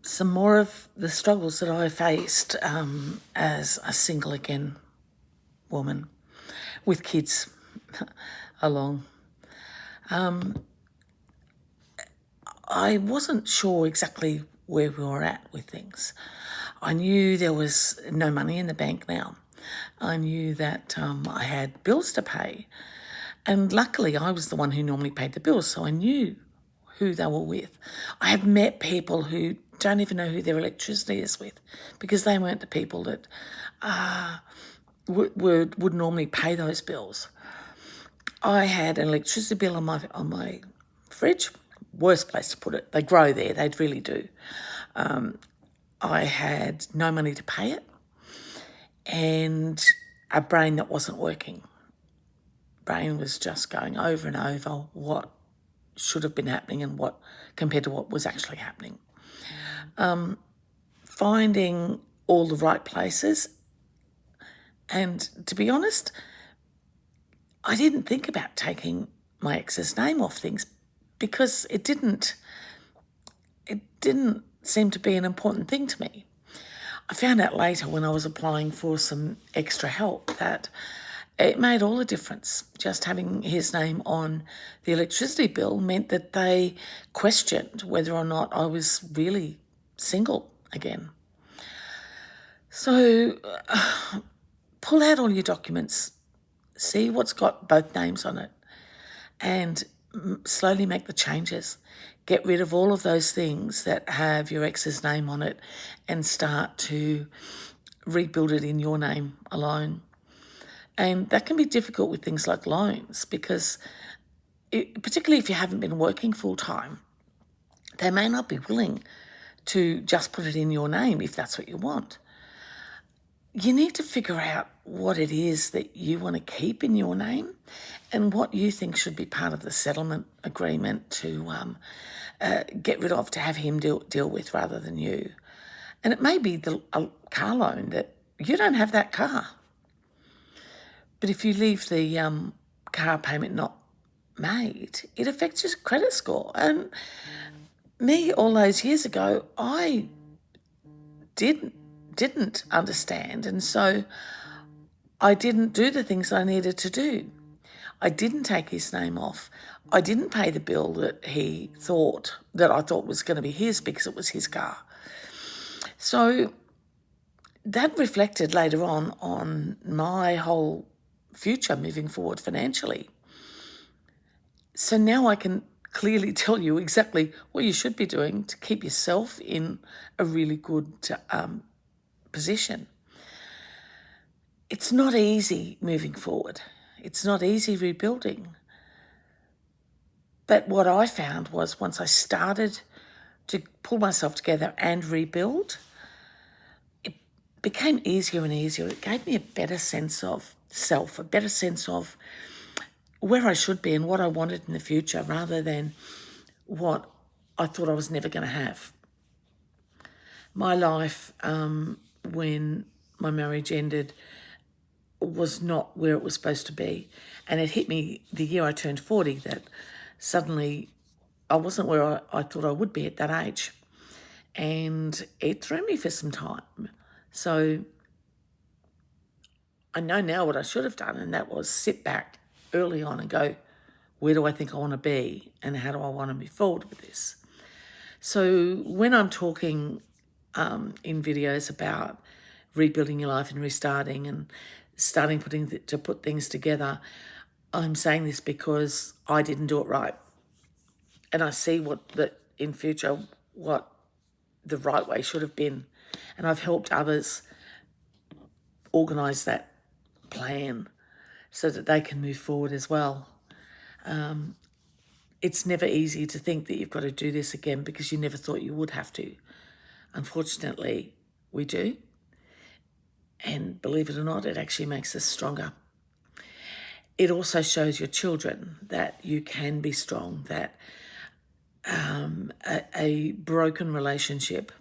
some more of the struggles that I faced as a single again woman with kids along. I wasn't sure exactly where we were at with things. I knew there was no money in the bank now. I knew that I had bills to pay. And luckily, I was the one who normally paid the bills, so I knew who they were with. I have met people who don't even know who their electricity is with because they weren't the people that would normally pay those bills. I had an electricity bill on my fridge. Worst place to put it. They grow there. They really do. I had no money to pay it, and a brain that wasn't working. Brain was just going over and over what should have been happening and what compared to what was actually happening. Finding all the right places, and to be honest, I didn't think about taking my ex's name off things because it didn't seem to be an important thing to me. I found out later when I was applying for some extra help that it made all the difference. Just having his name on the electricity bill meant that they questioned whether or not I was really single again. So pull out all your documents, see what's got both names on it, and slowly make the changes. Get rid of all of those things that have your ex's name on it and start to rebuild it in your name alone. And that can be difficult with things like loans because particularly if you haven't been working full time, they may not be willing to just put it in your name if that's what you want. You need to figure out what it is that you want to keep in your name and what you think should be part of the settlement agreement to get rid of, to have him deal with rather than you. And it may be a car loan that you don't have that car. But if you leave the car payment not made, it affects your credit score. And me, all those years ago, I didn't understand, and so I didn't do the things I needed to do. I didn't take his name off. I didn't pay the bill that I thought was going to be his because it was his car. So that reflected later on my whole future moving forward financially. So now I can clearly tell you exactly what you should be doing to keep yourself in a really good position. It's not easy moving forward. It's not easy rebuilding. But what I found was once I started to pull myself together and rebuild, it became easier and easier. It gave me a better sense of self, a better sense of where I should be and what I wanted in the future rather than what I thought I was never going to have. My life, when my marriage ended, was not where it was supposed to be. And it hit me the year I turned 40 that suddenly I wasn't where I thought I would be at that age. And it threw me for some time. So I know now what I should have done, and that was sit back early on and go, where do I think I want to be and how do I want to move forward with this? So when I'm talking in videos about rebuilding your life and restarting and starting to put things together, I'm saying this because I didn't do it right. And I see in future what the right way should have been. And I've helped others organise that plan so that they can move forward as well. It's never easy to think that you've got to do this again because you never thought you would have to. Unfortunately, we do. And believe it or not, it actually makes us stronger. It also shows your children that you can be strong, that a broken relationship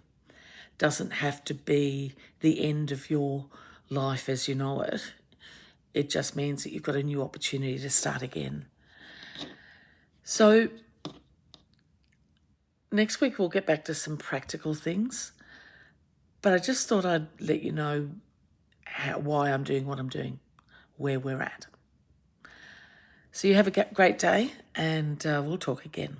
doesn't have to be the end of your life as you know it. It just means that you've got a new opportunity to start again. So next week we'll get back to some practical things, but I just thought I'd let you know why I'm doing what I'm doing, where we're at. So you have a great day, and we'll talk again.